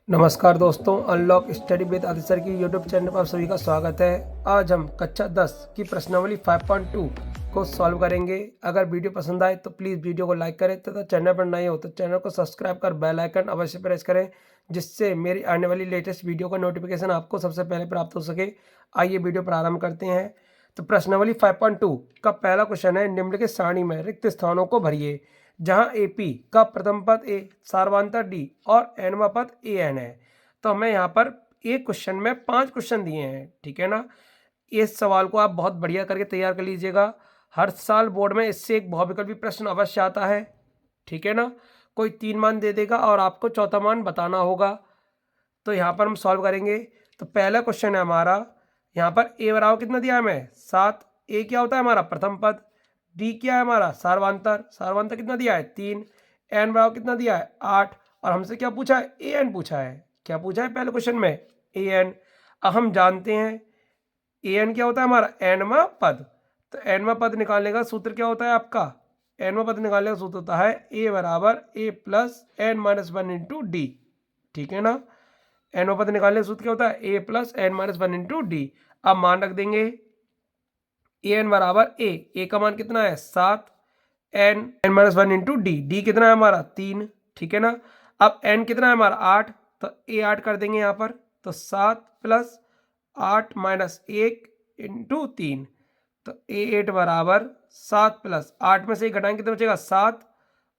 नमस्कार दोस्तों, unlock study with Aditya sir की यूट्यूब चैनल पर आप सभी का स्वागत है। आज हम कक्षा 10 की प्रश्नावली 5.2 को सॉल्व करेंगे। अगर वीडियो पसंद आए तो प्लीज़ वीडियो को लाइक करें तथा चैनल पर नए हो तो चैनल को सब्सक्राइब कर बेल आइकन अवश्य प्रेस करें, जिससे मेरी आने वाली लेटेस्ट वीडियो का नोटिफिकेशन आपको सबसे पहले प्राप्त हो सके। आइए वीडियो प्रारंभ करते हैं। तो प्रश्नावली 5.2 का पहला क्वेश्चन है, निम्नलिखित सारणी में रिक्त स्थानों को भरिए। जहां एपी का प्रथम पद ए, सार्वधातुक डी और एनवा पद ए एन है। तो हमें यहाँ पर एक क्वेश्चन में 5 क्वेश्चन दिए हैं, ठीक है ना। इस सवाल को आप बहुत बढ़िया करके तैयार कर लीजिएगा। हर साल बोर्ड में इससे एक बहुविकल्पी प्रश्न अवश्य आता है, ठीक है ना। कोई 3 मान दे देगा और आपको चौथा मान बताना होगा। तो यहाँ पर हम सॉल्व करेंगे। तो पहला क्वेश्चन है हमारा, यहाँ पर ए बराबर कितना दिया है हमें 7। ए क्या होता है हमारा प्रथम पद। डी क्या है हमारा सार्वधातुक कितना दिया है 3। एन बराबर कितना दिया है 8। और हमसे क्या पूछा है ए एन पूछा है। क्या पूछा है पहले क्वेश्चन में ए एन। अब हम जानते हैं ए एन क्या होता है हमारा एनवा पद। तो एनवा पद निकालने का सूत्र क्या होता है आपका। एनवा पद निकालने का सूत्र होता है ए बराबर a plus N minus 1 into d, ठीक है ना। एन पद निकालने का सूत्र क्या होता है a plus N minus 1 into d. अब मान रख देंगे ए एन बराबर ए का मान कितना है 7, एन माइनस 1 इंटू डी कितना है हमारा 3, ठीक है ना। अब एन कितना है हमारा 8, तो ए 8 कर देंगे यहाँ पर। तो 7 प्लस 8 माइनस 1 इंटू 3, तो ए 8 बराबर 7 प्लस 8 में से 1 घटाएंगे कितना बचेगा 7,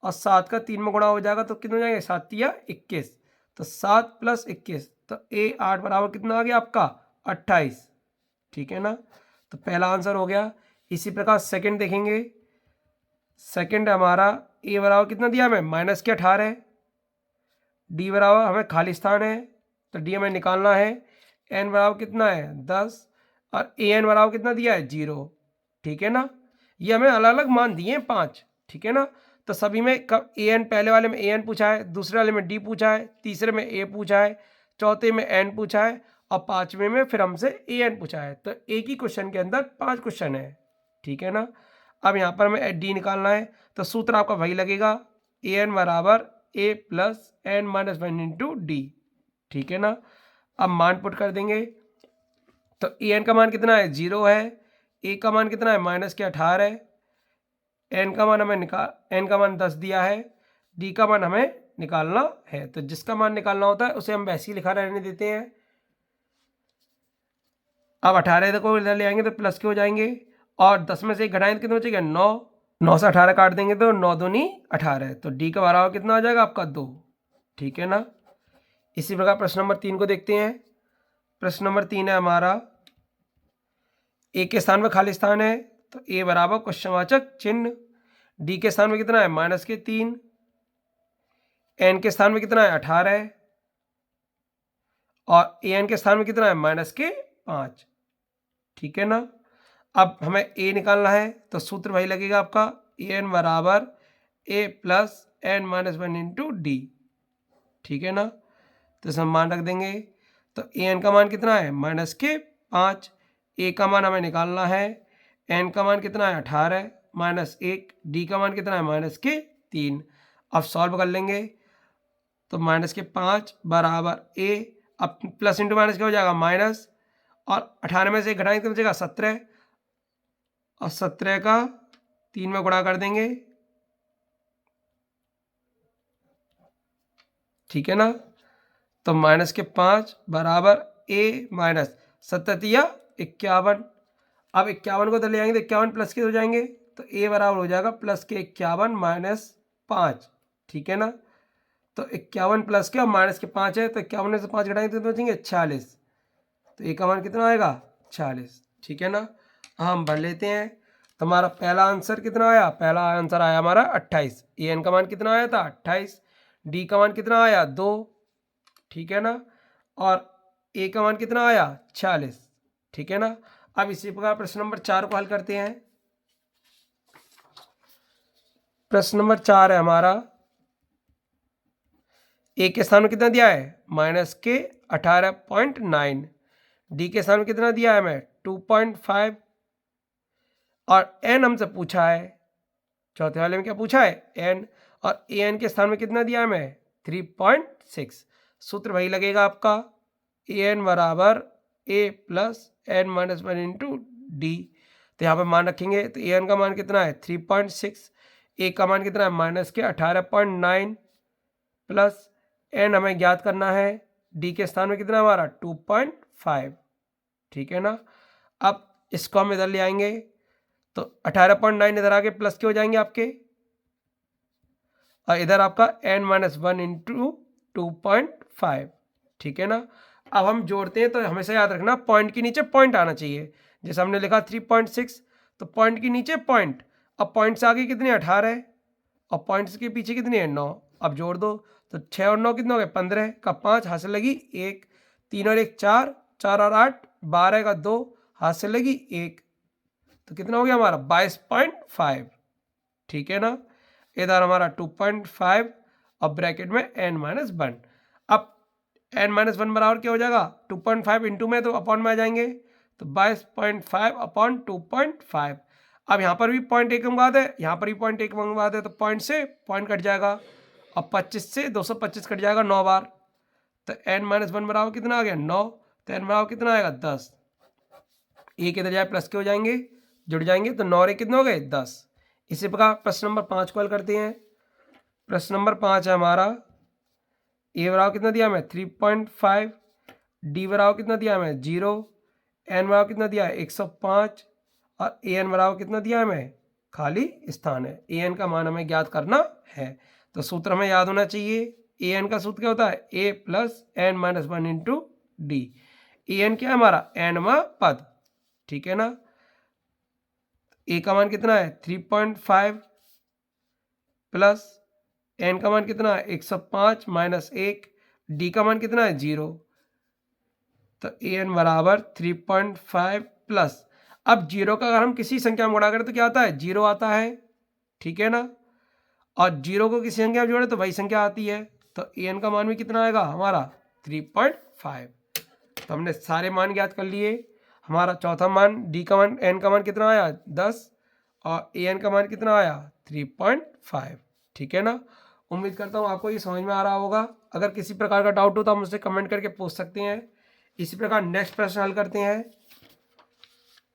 और 7 का 3 में गुणा हो जाएगा तो कितना हो जाएगा 7 या 21। तो 7 प्लस 21, तो ए 8 बराबर कितना आ गया आपका 28, ठीक है ना। तो पहला आंसर हो गया। इसी प्रकार सेकंड देखेंगे। सेकंड हमारा ए बराबर कितना दिया हमें माइनस के 18, डी बराबर हमें खाली स्थान है तो डी हमें निकालना है। एन बराबर कितना है 10 और ए एन बराबर कितना दिया है 0, ठीक है ना। ये हमें अलग अलग मान दिए हैं 5, ठीक है ना। तो सभी में कब ए एन, पहले वाले में ए एन पूछा है, दूसरे वाले में डी पूछा है, तीसरे में ए पूछा है, चौथे में एन पूछा है और पांचवें में फिर हमसे ए एन पूछा है। तो एक ही क्वेश्चन के अंदर 5 क्वेश्चन है, ठीक है ना। अब यहाँ पर हमें डी निकालना है तो सूत्र आपका वही लगेगा ए एन बराबर a plus N minus 1 into d, ठीक है ना। अब मान पुट कर देंगे तो ए एन का मान कितना है 0 है, ए का मान कितना है माइनस के 18 है, एन का मान एन का मान 10 दिया है, डी का मान हमें निकालना है। तो जिसका मान निकालना होता है उसे हम वैसे ही लिखा रहने देते हैं। अब 18 को इधर ले आएंगे तो प्लस के हो जाएंगे और 10 में से 1 घटाएंगे तो कितना बचेगा 9। 9 से 18 काट देंगे तो 9 दूनी 18, तो डी का बराबर कितना आ जाएगा आपका 2, ठीक है ना। इसी प्रकार प्रश्न नंबर 3 को देखते हैं। प्रश्न नंबर 3 है हमारा, ए के स्थान में खाली स्थान है तो ए बराबर क्वेश्चनवाचक चिन्ह, डी के स्थान में कितना है माइनस के 3, एन के स्थान में कितना है 18 और ए एन के स्थान में कितना है माइनस के 5, ठीक है ना। अब हमें ए निकालना है तो सूत्र वही लगेगा आपका ए एन बराबर a plus N minus 1 into d, ठीक है ना। तो इसे हम मान रख देंगे तो ए एन का मान कितना है माइनस के 5, ए का मान हमें निकालना है, एन का मान कितना है 18 माइनस 1, डी का मान कितना है माइनस के 3। अब सॉल्व कर लेंगे तो माइनस के 5 बराबर ए, अब प्लस इंटू माइनस क्या हो जाएगा माइनस, और 18 में से 1 घटाएंगे तो बचेगा 17 और 17 का 3 में गुणा कर देंगे, ठीक है ना। तो माइनस के 5 बराबर ए माइनस 17 51। अब 51 को तो ले आएंगे तो 51 प्लस के हो जाएंगे तो ए बराबर हो जाएगा प्लस के 51 माइनस 5, ठीक है ना। तो 51 प्लस के और माइनस के 5 है तो 51 में से 5 घटाएंगे तो बचेंगे 46, तो ए का मान कितना आएगा 46, ठीक है ना। हम भर लेते हैं। तो हमारा पहला आंसर कितना आया, पहला आंसर आया हमारा 28। ए एन का मान कितना आया था 28, डी का मान कितना आया 2, ठीक है ना, और ए का मान कितना आया 46, ठीक है ना। अब इसी प्रकार प्रश्न नंबर 4 को हल करते हैं। प्रश्न नंबर 4 है हमारा, ए के स्थान में कितना दिया है माइनस के 18.9, डी के स्थान में कितना दिया है हमें 2.5 और एन हमसे पूछा है, चौथे वाले में क्या पूछा है एन, और ए एन के स्थान में कितना दिया है हमें 3.6। सूत्र वही लगेगा आपका, ए एन बराबर a plus N minus one into d. तो यहाँ पर मान रखेंगे तो ए एन का मान कितना है 3.6, ए का मान कितना है माइनस के 18.9 प्लस एन हमें ज्ञात करना है, डी के स्थान में कितना है हमारा 2.5, ठीक है ना। अब इसको हम इधर ले आएंगे तो 18.9 इधर आके प्लस के हो जाएंगे आपके, और इधर आपका n माइनस वन इंटू 2.5, ठीक है ना। अब हम जोड़ते हैं तो हमेशा याद रखना पॉइंट के नीचे पॉइंट आना चाहिए। जैसे हमने लिखा 3.6 तो पॉइंट के नीचे पॉइंट, अब पॉइंट से आगे कितने 18 है और पॉइंट्स के पीछे कितने हैं 9। अब जोड़ दो तो 6 और 9 कितने हो गए 15 का 5 हाथ से लगी 1, 3 और 1 4, 4 और 8 12 का 2 हाथ से लगी 1, तो कितना हो गया हमारा 22.5, ठीक है ना। इधर हमारा 2.5 और ब्रैकेट में n माइनस वन। अब n माइनस वन बराबर क्या हो जाएगा 2.5 इंटू में तो अपॉन में आ जाएंगे, तो 22.5 अपॉन 2.5। अब यहाँ पर भी 0.1 मंगवा दे, यहाँ पर भी 0.1 मंगवा दे, तो पॉइंट से पॉइंट कट जाएगा और 25 से 225 कट जाएगा 9 बार, तो n माइनस वन बराबर कितना आ गया 9, तो n बराबर कितना आएगा 10। एक इधर जाए प्लस के हो जाएंगे, जुड़ जाएंगे, तो 9 कितने हो गए 10। इसी प्रकार प्रश्न नंबर 5 को हल करते हैं। प्रश्न नंबर 5 है हमारा, ए बराबर कितना दिया हमें 3.5, डी बराबर कितना दिया हमें 0, एन बराबर कितना दिया है 105 और ए एन बराबर कितना दिया हमें खाली स्थान है। ए एन का मान हमें ज्ञात करना है, तो सूत्र हमें याद होना चाहिए। ए एन का सूत्र क्या होता है a plus N minus one into d. A n क्या है हमारा एनवा पद, ठीक है ना। ए का मान कितना है 3.5 प्लस एन का मान कितना है 105 माइनस 1, डी का मान कितना है 0, तो ए एन बराबर 3.5 प्लस, अब 0 का अगर हम किसी संख्या में गुणा करें तो क्या आता है 0 आता है, ठीक है ना। और 0 को किसी संख्या में जोड़े तो वही संख्या आती है, तो ए एन का मान भी कितना आएगा हमारा 3.5। तो हमने सारे मान ज्ञात कर लिए। हमारा चौथा मान डी का मान एन का मान कितना आया 10 और ए एन का मान कितना आया 3.5, ठीक है ना। उम्मीद करता हूँ आपको ये समझ में आ रहा होगा। अगर किसी प्रकार का डाउट हो तो आप मुझसे कमेंट करके पूछ सकते हैं। इसी प्रकार नेक्स्ट प्रश्न हल करते हैं।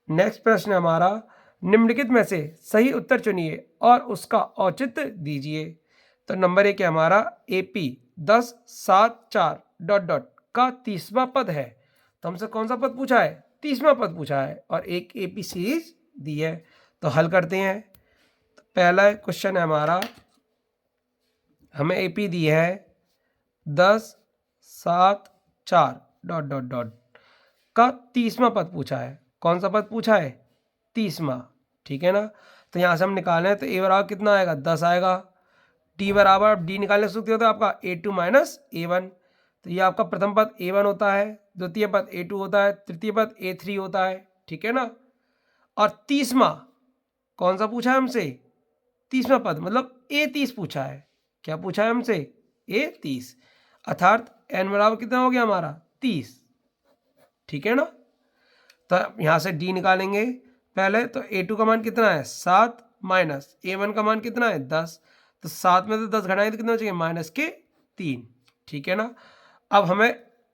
नेक्स्ट प्रश्न हमारा, निम्नलिखित में से सही उत्तर चुनिए और उसका औचित्य दीजिए। तो नंबर 1 है हमारा AP 10 7 4 डॉट डॉट का 30वां पद है। तो हमसे कौन सा पद पूछा है 30वां पद पूछा है और एक AP सीरीज दी है, तो हल करते हैं। तो पहला क्वेश्चन है हमारा, हमें AP दी है 10 7 4 डॉट डॉट डॉट का 30वां पद पूछा है। कौन सा पद पूछा है 30वां, ठीक है ना। तो यहाँ से हम निकालें तो ए बराबर कितना आएगा 10 आएगा, डी बराबर डी निकालने सूत्र होता है आपका A2 माइनस A1, तो ये आपका प्रथम पद A1 होता है, द्वितीय पद A2 होता है, तृतीय पद A3 होता है, ठीक है ना। और 30वां कौन सा पूछा है हमसे 30वां पद मतलब A30 पूछा है। क्या पूछा है हमसे A30, अर्थात n बराबर कितना हो गया हमारा 30, ठीक है ना। तो यहाँ से d निकालेंगे पहले, तो A2 का मान कितना है 7 माइनस A1 का मान कितना है 10, तो 7 में तो 10 घटाएंगे तो कितना चाहिए माइनस के 3, ठीक है ना। अब हमें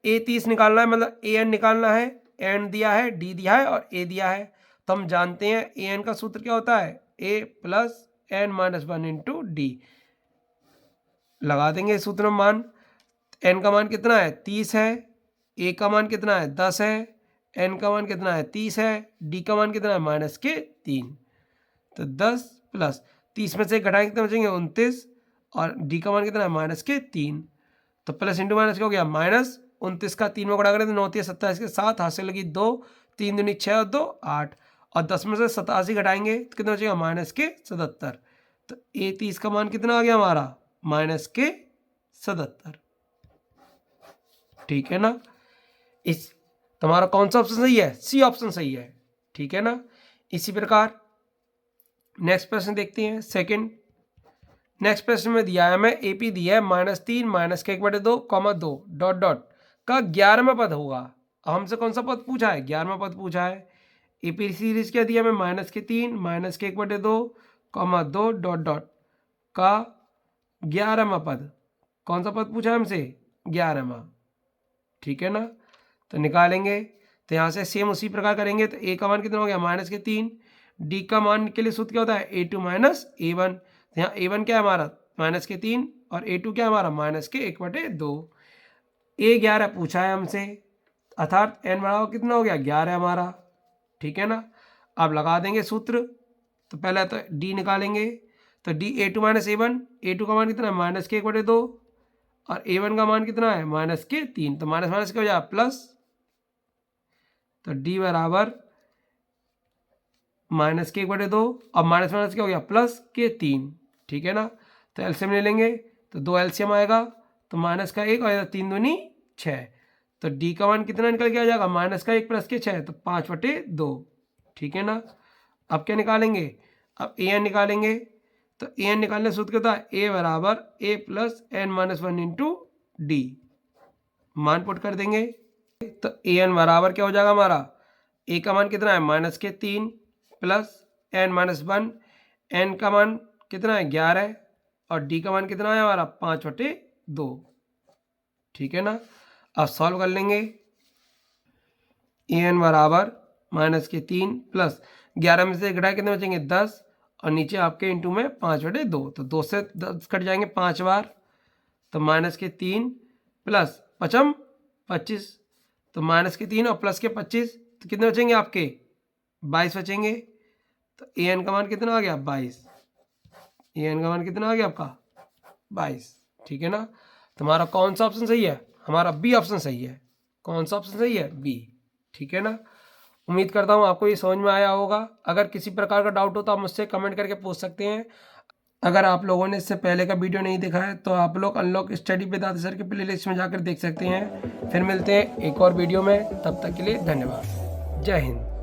A30 निकालना है, मतलब AN निकालना है, N दिया है, D दिया है और A दिया है। तो हम जानते हैं AN का सूत्र क्या होता है A plus N minus one into D. लगा देंगे सूत्र में मान, n का मान कितना है 30 है, A का मान कितना है 10 है, n का मान कितना है 30 है, d का मान कितना है माइनस के 3, तो 10 प्लस 30 में से घटाएंगे कितने बचेंगे 29 और d का मान कितना है माइनस के 3, तो प्लस इंटू माइनस क्या हो गया माइनस 29 का 3 में गुणा करें तो 9 27 के 7 हाथ से लगी 2, 3 दूनी 6 और 2 8 और 10 में से 87 घटाएंगे तो कितना बचेगा माइनस के 77, तो A30 का मान कितना आ गया हमारा माइनस के 77, ठीक है ना। इस तुम्हारा कौन सा ऑप्शन सही है सी ऑप्शन सही है, ठीक है ना। इसी प्रकार नेक्स्ट प्रश्न देखते हैं सेकंड। नेक्स्ट प्रश्न में दिया है हमें AP दिया है -3 माइनस के 1/2 2 डॉट डॉट का 11वां पद होगा। हमसे कौन सा पद पूछा है 11वां पद पूछा है। AP सीरीज क्या दिया हमें -3 माइनस के 1/2 2 डॉट डॉट का 11वां पद, कौन सा पद पूछा है हमसे 11वां, ठीक है ना। तो निकालेंगे तो यहाँ से सेम उसी प्रकार करेंगे। तो ए का मान कितना हो गया -3, डी का मान के लिए सूत्र क्या होता है A2 - A1। तो यहाँ A1 क्या है हमारा -3 और A2 क्या है हमारा -1/2। A11 पूछा है हमसे, अर्थात n बराबर कितना हो गया 11 हमारा, ठीक है ना। अब लगा देंगे सूत्र। तो पहले तो D निकालेंगे। तो D A2 - A1, A2 का मान कितना है -1/2 और A1 का मान कितना है -3। तो माइनस माइनस क्या हो जाएगा प्लस। तो D बराबर -1/2 और माइनस माइनस क्या हो गया +3, ठीक है ना। तो एलसीएम ले लेंगे। तो 2 एलसीएम आएगा। तो -1 और 3 दूनी 6। तो D का मान कितना निकल के आ जाएगा -1 + के 6, तो 5/2, ठीक है ना। अब क्या निकालेंगे, अब an निकालेंगे। तो an निकालने सूत्र क्या होता है A बराबर A + n-1 × D। मान पुट कर देंगे। तो an बराबर क्या हो जाएगा हमारा, a का मान कितना है -3 + n-1, n का मान कितना है 11 और d का मान कितना है हमारा 5/2, ठीक है ना। अब सॉल्व कर लेंगे। an बराबर -3 + 11 में से घटाए कितने बचेंगे 10 और नीचे आपके इंटू में 5/2। तो 2 से 10 कट जाएंगे 5 बार। तो -3 + 5 25। तो -3 और +25 तो कितने बचेंगे आपके 22 बचेंगे। तो an का मान कितना आ गया 22। an का मान कितना आ गया आपका 22, ठीक है ना। तो हमारा कौन सा ऑप्शन सही है, हमारा बी ऑप्शन सही है। कौन सा ऑप्शन सही है, बी, ठीक है ना। उम्मीद करता हूँ आपको ये समझ में आया होगा। अगर किसी प्रकार का डाउट हो तो आप मुझसे कमेंट करके पूछ सकते हैं। अगर आप लोगों ने इससे पहले का वीडियो नहीं देखा है तो आप लोग unlock study with Aditya sir के प्लेलिस्ट में जाकर देख सकते हैं। फिर मिलते हैं एक और वीडियो में, तब तक के लिए धन्यवाद। जय हिंद।